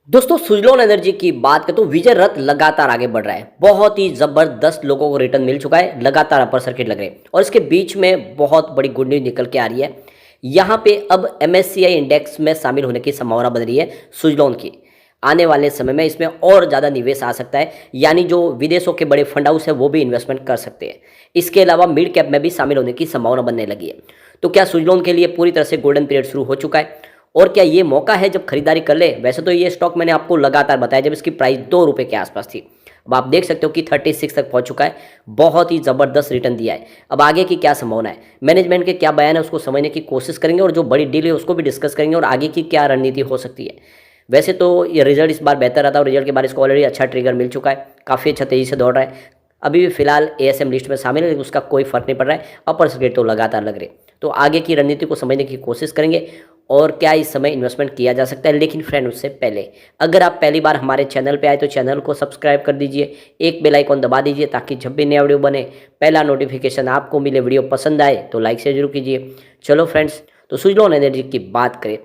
दोस्तों सुजलॉन एनर्जी की बात करें तो विजय रथ लगातार आगे बढ़ रहा है। बहुत ही ज़बरदस्त लोगों को रिटर्न मिल चुका है, लगातार अपर सर्किट लग रहे हैं और इसके बीच में बहुत बड़ी गुड न्यूज़ निकल के आ रही है। यहाँ पे अब एमएससीआई इंडेक्स में शामिल होने की संभावना बन रही है सुजलॉन की। आने वाले समय में इसमें और ज़्यादा निवेश आ सकता है, यानी जो विदेशों के बड़े फंड हाउस है वो भी इन्वेस्टमेंट कर सकते हैं। इसके अलावा मिड कैप में भी शामिल होने की संभावना बनने लगी है। तो क्या सुजलॉन के लिए पूरी तरह से गोल्डन पीरियड शुरू हो चुका है और क्या ये मौका है जब खरीदारी कर ले? वैसे तो ये स्टॉक मैंने आपको लगातार बताया जब इसकी प्राइस 2 रुपये के आसपास थी। अब आप देख सकते हो कि 36 तक पहुंच चुका है। बहुत ही ज़बरदस्त रिटर्न दिया है। अब आगे की क्या संभावना है, मैनेजमेंट के क्या बयान है, उसको समझने की कोशिश करेंगे और जो बड़ी डील है उसको भी डिस्कस करेंगे और आगे की क्या रणनीति हो सकती है। वैसे तो ये रिजल्ट इस बार बेहतर रहा था और रिजल्ट के बाद इसको ऑलरेडी अच्छा ट्रिगर मिल चुका है, काफ़ी अच्छा तेज़ी से दौड़ रहा है। अभी भी फिलहाल एएसएम लिस्ट में शामिल है लेकिन उसका कोई फर्क नहीं पड़ रहा है, अपर सर्किट तो लगातार लग रहे। तो आगे की रणनीति को समझने की कोशिश करेंगे और क्या इस समय इन्वेस्टमेंट किया जा सकता है। लेकिन फ्रेंड उससे पहले अगर आप पहली बार हमारे चैनल पे आए तो चैनल को सब्सक्राइब कर दीजिए, एक बेल आइकॉन दबा दीजिए ताकि जब भी नया वीडियो बने पहला नोटिफिकेशन आपको मिले। वीडियो पसंद आए तो लाइक से जरूर कीजिए। चलो फ्रेंड्स, तो सुजलॉन एनर्जी की बात करें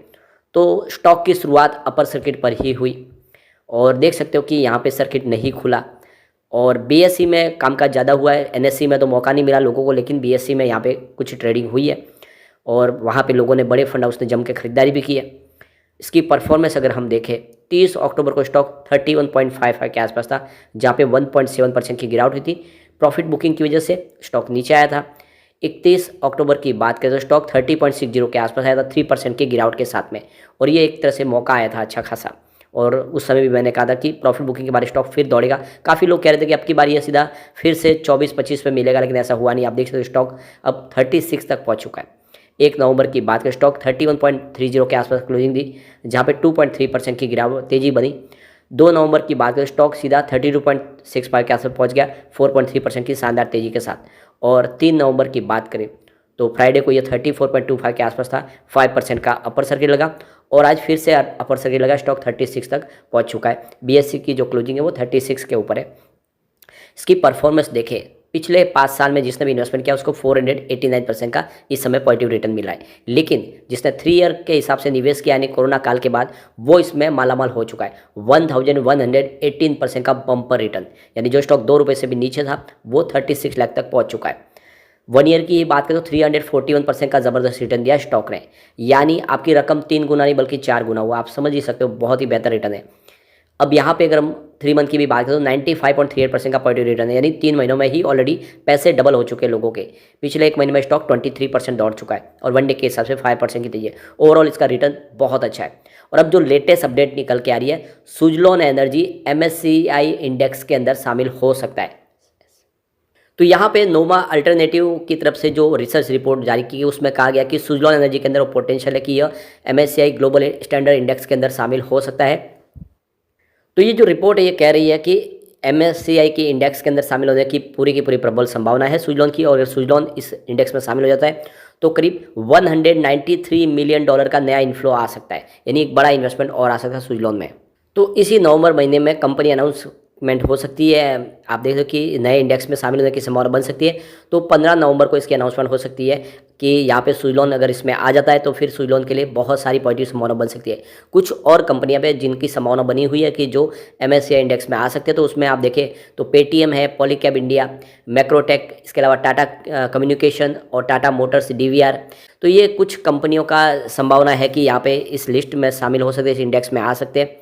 तो स्टॉक की शुरुआत अपर सर्किट पर ही हुई और देख सकते हो कि यहाँ पे सर्किट नहीं खुला और बीएससी में कामकाज ज़्यादा हुआ है। एनएससी में तो मौका नहीं मिला लोगों को, लेकिन बीएससी में यहाँ पे कुछ ट्रेडिंग हुई है और वहाँ पे लोगों ने, बड़े फंड हाउस ने जम के खरीदारी भी की है। इसकी परफॉर्मेंस अगर हम देखें 30 अक्टूबर को स्टॉक 31.55 के आसपास था, जहाँ पे 1.7% की गिरावट हुई थी। प्रॉफिट बुकिंग की वजह से स्टॉक नीचे आया था। 31 अक्टूबर की बात करें तो स्टॉक 30.60 के आसपास आया था 3% की गिरावट के साथ में, और ये एक तरह से मौका आया था अच्छा खासा। और उस समय भी मैंने कहा था कि प्रॉफिट बुकिंग के बाद स्टॉक फिर दौड़ेगा। काफ़ी लोग कह रहे थे कि अब की बारी ये सीधा फिर से 24-25 पे मिलेगा, लेकिन ऐसा हुआ नहीं। आप देख सकते हो स्टॉक अब 36 तक पहुंच चुका है। 1 नवंबर की बात करें स्टॉक 31.30 के आसपास क्लोजिंग दी, जहाँ पे 2.3% की गिरावट तेजी बनी। 2 नवंबर की बात करें स्टॉक सीधा 32.65 के आसपास पहुंच गया 4.3% की शानदार तेजी के साथ। और 3 नवंबर की बात करें तो फ्राइडे को ये 34.25 के आसपास था, 5% का अपर सर्किट लगा और आज फिर से अपर सर्किट लगा। स्टॉक 36 तक पहुंच चुका है। बीएससी की जो क्लोजिंग है वो 36 के ऊपर है। इसकी परफॉर्मेंस देखें, पिछले 5 साल में जिसने भी इन्वेस्टमेंट किया उसको 489% का इस समय पॉजिटिव रिटर्न मिल रहा है। लेकिन जिसने 3 ईयर के हिसाब से निवेश किया यानी कोरोना काल के बाद, वो इसमें मालामाल हो चुका है। 1118% का बम्पर रिटर्न, यानी जो स्टॉक 2 रुपये से भी नीचे था वो 36 लाख तक पहुंच चुका है। 1 ईयर की बात करें तो 341% का ज़बरदस्त रिटर्न दिया स्टॉक ने, यानी आपकी रकम 3 गुना नहीं बल्कि 4 गुना हुआ। आप समझ ही सकते हो, बहुत ही बेहतर रिटर्न है। अब यहाँ पे अगर हम 3 मंथ की भी बात करें तो 95.38% का पॉजिटिव रिटर्न है, यानी 3 महीनों में ही ऑलरेडी पैसे डबल हो चुके हैं लोगों के। पिछले 1 महीने में स्टॉक 23% दौड़ चुका है और 1 डे के हिसाब से 5% की तेजी है। ओवरऑल इसका रिटर्न बहुत अच्छा है। और अब जो लेटेस्ट अपडेट निकल के आ रही है, सुजलॉन एनर्जी एमएससीआई इंडेक्स के अंदर शामिल हो सकता है। तो यहाँ पे नोमा अल्टरनेटिव की तरफ से जो रिसर्च रिपोर्ट जारी की गई उसमें कहा गया कि सुजलॉन एनर्जी के अंदर पोटेंशियल है कि यह एमएससीआई ग्लोबल स्टैंडर्ड इंडेक्स के अंदर शामिल हो सकता है। तो ये जो रिपोर्ट है ये कह रही है कि एमएससीआई के इंडेक्स के अंदर शामिल होने की पूरी प्रबल संभावना है सुजलॉन की, और अगर सुजलॉन इस इंडेक्स में शामिल हो जाता है तो करीब $193 मिलियन का नया इन्फ्लो आ सकता है, यानी एक बड़ा इन्वेस्टमेंट और आ सकता है सुजलॉन में। तो इसी नवंबर महीने में कंपनी अनाउंसमेंट हो सकती है। आप देख लो कि नए इंडेक्स में शामिल होने की संभावना बन सकती है। तो 15 नवंबर को इसकी अनाउंसमेंट हो सकती है कि यहाँ पे सुजलॉन अगर इसमें आ जाता है तो फिर सुजलॉन के लिए बहुत सारी पॉजिटिव संभावना बन सकती है। कुछ और कंपनियां पे जिनकी संभावना बनी हुई है कि जो एमएससीआई इंडेक्स में आ सकते हैं, तो उसमें आप देखें तो पेटीएम है, पॉलीकैब इंडिया, मैक्रोटेक, इसके अलावा टाटा कम्युनिकेशन और टाटा मोटर्स डीवीआर। तो ये कुछ कंपनियों का संभावना है कि यहाँ पे इस लिस्ट में शामिल हो सकते हैं, इस इंडेक्स में आ सकते हैं।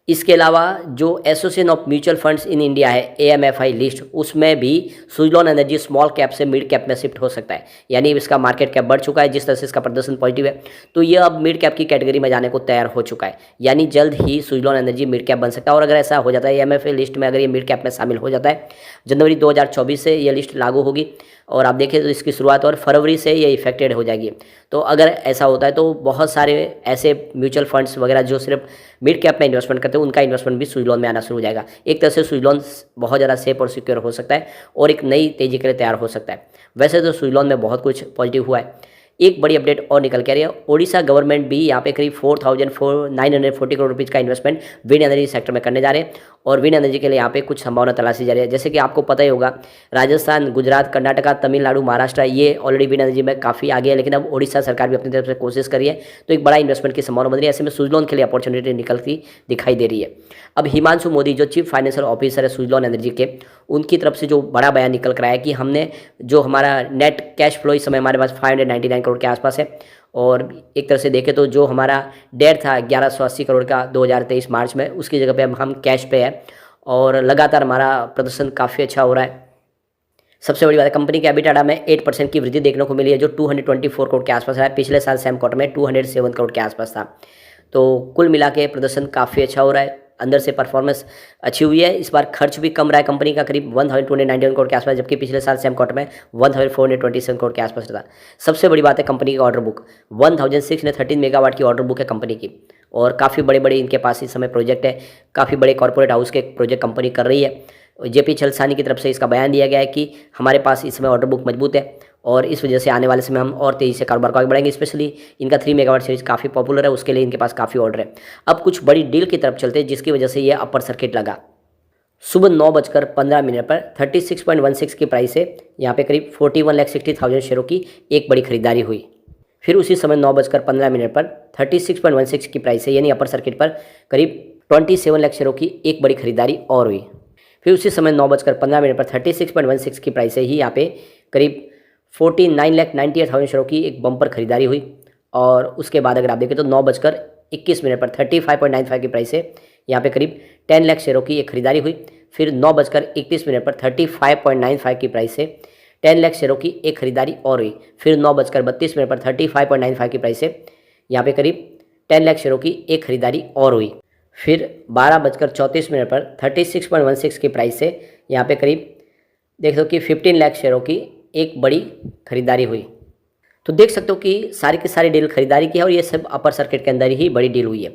इसके अलावा जो association of mutual funds in India है, एएमएफआई लिस्ट, उसमें भी सुजलॉन एनर्जी स्मॉल कैप से मिड कैप में शिफ्ट हो सकता है, यानी इसका मार्केट कैप बढ़ चुका है। जिस तरह से इसका प्रदर्शन पॉजिटिव है तो ये अब मिड कैप की कैटेगरी में जाने को तैयार हो चुका है, यानी जल्द ही सुजलॉन एनर्जी मिड कैप बन सकता है। और अगर ऐसा हो जाता है एएमएफआई लिस्ट में अगर ये मिड कैप में शामिल हो जाता है, जनवरी 2024 से ये लिस्ट लागू होगी और आप देखें तो इसकी शुरुआत और फरवरी से ये इफेक्टेड हो जाएगी। तो अगर ऐसा होता है तो बहुत सारे ऐसे म्यूचुअल फंड्स वगैरह जो सिर्फ मिड कैप में इन्वेस्टमेंट करते हैं उनका इन्वेस्टमेंट भी सुजलॉन में आना शुरू हो जाएगा। एक तरह से सुजलॉन बहुत ज़्यादा सेफ और सिक्योर हो सकता है और एक नई तेजी के लिए तैयार हो सकता है। वैसे तो सुजलॉन में बहुत कुछ पॉजिटिव हुआ है। एक बड़ी अपडेट और निकल के आ रही है, ओडिशा गवर्नमेंट भी यहाँ पे करीब 4,940 करोड़ रुपीज़ का इन्वेस्टमेंट विंड एनर्जी सेक्टर में करने जा रहे हैं और विंड एनर्जी के लिए यहाँ पे कुछ संभावना तलाशी जा रही है। जैसे कि आपको पता ही होगा, राजस्थान, गुजरात, कर्नाटका, तमिलनाडु, महाराष्ट्र ये ऑलरेडी विंड एनर्जी में काफ़ी आगे है, लेकिन अब ओडिशा सरकार भी अपनी तरफ से कोशिश करी है, तो एक बड़ा इन्वेस्टमेंट की संभावना बन रही है। ऐसे में सुजलॉन के लिए अपॉर्चुनिटी निकलती दिखाई दे रही है। अब हिमांशु मोदी जो चीफ फाइनेंशियल ऑफिसर है सुजलॉन एनर्जी के, उनकी तरफ से जो बड़ा बयान निकल कर आया कि हमने जो हमारा नेट कैश फ्लो इस समय हमारे पास 599 करोड़ के आसपास है, और एक तरह से देखें तो जो हमारा डेट था 1180 करोड़ का 2023 मार्च में, उसकी जगह पे अब हम कैश पे है और लगातार हमारा प्रदर्शन काफ़ी अच्छा हो रहा है। सबसे बड़ी बात है, कंपनी के एबिटाडा में 8% की वृद्धि देखने को मिली है, जो 224 करोड़ के आसपास है। पिछले साल सेम क्वार्टर में 207 करोड़ के आसपास था। तो कुल मिला के प्रदर्शन काफ़ी अच्छा हो रहा है, अंदर से परफॉर्मेंस अच्छी हुई है। इस बार खर्च भी कम रहा है कंपनी का, करीब 1291 करोड़ के आसपास, जबकि पिछले साल सेम क्वार्टर में 1427 करोड़ के आसपास था। सबसे बड़ी बात है कंपनी की ऑर्डर बुक, 1613 मेगावाट की ऑर्डर बुक है कंपनी की, और काफ़ी बड़े बड़े इनके पास इस समय प्रोजेक्ट है। काफ़ी बड़े कॉर्पोरेट हाउस के प्रोजेक्ट कंपनी कर रही है। जेपी छलसानी की तरफ से इसका बयान दिया गया है कि हमारे पास इस समय ऑर्डर बुक मजबूत है और इस वजह से आने वाले समय हम और तेज़ी से कारोबार को आगे बढ़ाएंगे। स्पेशली इनका 3 मेगावाट सीरीज काफ़ी पॉपुलर है, उसके लिए इनके पास काफ़ी ऑर्डर है। अब कुछ बड़ी डील की तरफ चलते हैं जिसकी वजह से ये अपर सर्किट लगा। सुबह 9:15 पर 36.16 की प्राइस से यहाँ पे करीब 41,60,000 शेयरों की एक बड़ी खरीदारी हुई। फिर उसी समय 9:15 पर 36.16 की प्राइस से यानी अपर सर्किट पर करीब 27 लाख शेयरों की एक बड़ी खरीदारी और हुई। फिर उसी समय 9:15 पर 36.16 की प्राइस से ही यहाँ पे करीब 49,98,000 शेयरों की एक बम्पर खरीदारी हुई। और उसके बाद अगर आप देखें तो 9:21 पर 35.95 की प्राइस से यहाँ पे करीब 10 लाख शेयरों की एक खरीदारी हुई। फिर 9:31 पर 35.95 की प्राइस से 10 लाख शेयरों की एक खरीदारी और हुई। फिर 9:32 पर 35.95 की प्राइस से यहाँ पे करीब 10 लाख शेयरों की एक खरीदारी और हुई। फिर 12:34 पर 36.16 की प्राइस से यहाँ पे करीब देख सकते हो कि 15 लाख शेयरों की एक बड़ी खरीदारी हुई। तो देख सकते हो कि सारी की सारी डील खरीदारी की है और ये सब अपर सर्किट के अंदर ही बड़ी डील हुई है।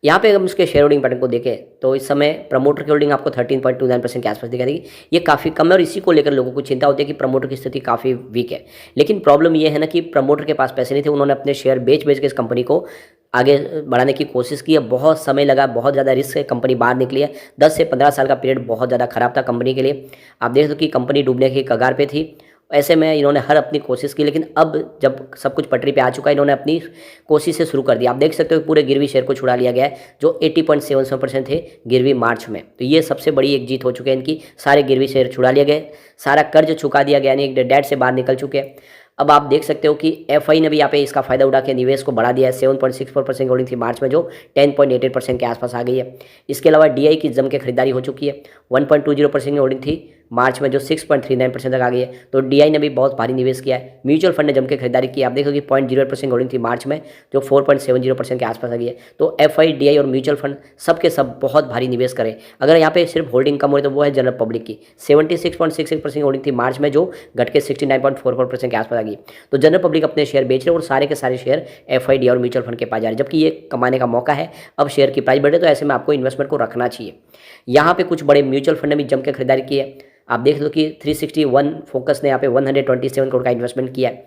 यहाँ पे अगर हम इसके शेयर होल्डिंग पैटर्न को देखें तो इस समय प्रमोटर की होल्डिंग आपको 13.29% के आसपास दिखाई देगी। ये काफ़ी कम है और इसी को लेकर लोगों को चिंता होती है कि प्रमोटर की स्थिति काफ़ी वीक है। लेकिन प्रॉब्लम ये है ना कि प्रमोटर के पास पैसे नहीं थे, उन्होंने अपने शेयर बेच के इस कंपनी को आगे बढ़ाने की कोशिश की है। बहुत समय लगा, बहुत ज़्यादा रिस्क है, कंपनी बाहर निकली है। 10 से 15 साल का पीरियड बहुत ज़्यादा खराब था कंपनी के लिए। आप देख सकते हो कि कंपनी डूबने की कगार पे थी। ऐसे में इन्होंने हर अपनी कोशिश की, लेकिन अब जब सब कुछ पटरी पे आ चुका है, इन्होंने अपनी कोशिश से शुरू कर दी। आप देख सकते हो पूरे गिरवी शेयर को छुड़ा लिया गया है, जो 80.77% थे गिरवी मार्च में। तो ये सबसे बड़ी एक जीत हो चुकी है इनकी। सारे गिरवी शेयर छुड़ा लिए गए, सारा कर्ज चुका दिया गया, यानी एक डेट से बाहर निकल चुके हैं। अब आप देख सकते हो कि एफआई ने भी यहाँ पे इसका फायदा उठा के निवेश को बढ़ा दिया है। 7.64% होल्डिंग थी मार्च में, जो 10.88% के आसपास आ गई है। इसके अलावा डीआई की जम के खरीदारी हो चुकी है। 1.20% की होल्डिंग थी मार्च में, जो 6.39% तक आ गई है। तो डीआई ने भी बहुत भारी निवेश किया है। म्यूचुअल फंड ने जम के खरीदारी की। आप देखोगे 0.08% होल्डिंग थी मार्च में, जो 4.70% के आसपास आ गई है। तो एफआई, डीआई और म्यूचुअल फंड सब के सब बहुत भारी निवेश करें। अगर यहाँ पे सिर्फ होल्डिंग कम हो तो वो है जनरल पब्लिक की। 76.66% होल्डिंग थी मार्च में, जो घट के 69.44% के आसपास आ गई। तो जनरल पब्लिक अपने शेयर बेच रहे हैं और सारे के सारे शेयर एफआई, डीआई और म्यूचुअल फंड के पास जा रहे हैं, जबकि ये कमाने का मौका है। अब शेयर की प्राइस बढ़े तो ऐसे में आपको इन्वेस्टमेंट को रखना चाहिए। यहाँ पे कुछ बड़े म्यूचुअल फंड ने भी जम के खरीदारी की है। आप देख लो कि 361 फोकस ने यहाँ पे 127 करोड़ का इन्वेस्टमेंट किया है।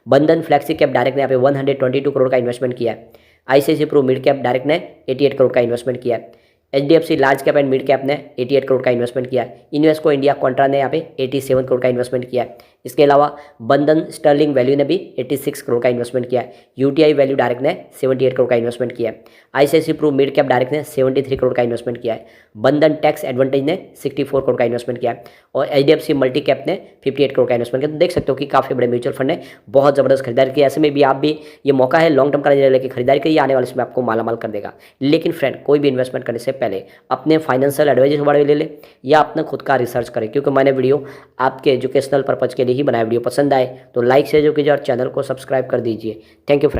बंधन फ्लैक्सी कैप डायरेक्ट ने यहाँ पे 122 करोड़ का इन्वेस्टमेंट किया है। ICICI Pru mid cap direct ने 88 करोड़ का इन्वेस्टमेंट किया है। HDFC large cap and mid cap ने 88 करोड़ का इन्वेस्टमेंट किया है। इन्वेस्को इंडिया कॉन्ट्रा ने यहाँ पे 87 करोड़ का इन्वेस्टमेंट किया है। इसके अलावा बंधन स्टर्लिंग वैल्यू ने भी 86 करोड़ का इन्वेस्टमेंट किया है। यूटीआई वैल्यू डायरेक्ट ने 78 करोड़ का इन्वेस्टमेंट किया है। ICICI Pru mid cap direct ने 73 करोड़ का इन्वेस्टमेंट किया है। बंधन टैक्स एडवांटेज ने 64 करोड़ का इन्वेस्टमेंट किया है और एचडीएफसी मल्टी कैप ने 58 करोड़ का इन्वेस्टमेंट किया। तो देख सकते हो कि काफ़ी बड़े म्यूचुअल फंड ने बहुत ज़बरदस्त खरीदारी की। ऐसे में भी आप भी ये मौका है लॉन्ग टर्म का लेकर खरीदारी करिए, आने वाले समय आपको मालामाल कर देगा। लेकिन फ्रेंड, कोई भी इन्वेस्टमेंट करने से पहले अपने फाइनेंशियल एडवाइजर के बारे में ले ले या अपना खुद का रिसर्च करें, क्योंकि मैंने वीडियो आपके एजुकेशनल पर्पज़ के लिए ही बनाया। वीडियो पसंद आए तो लाइक शेयर कीजिए और चैनल को सब्सक्राइब कर दीजिए। Thank you friend.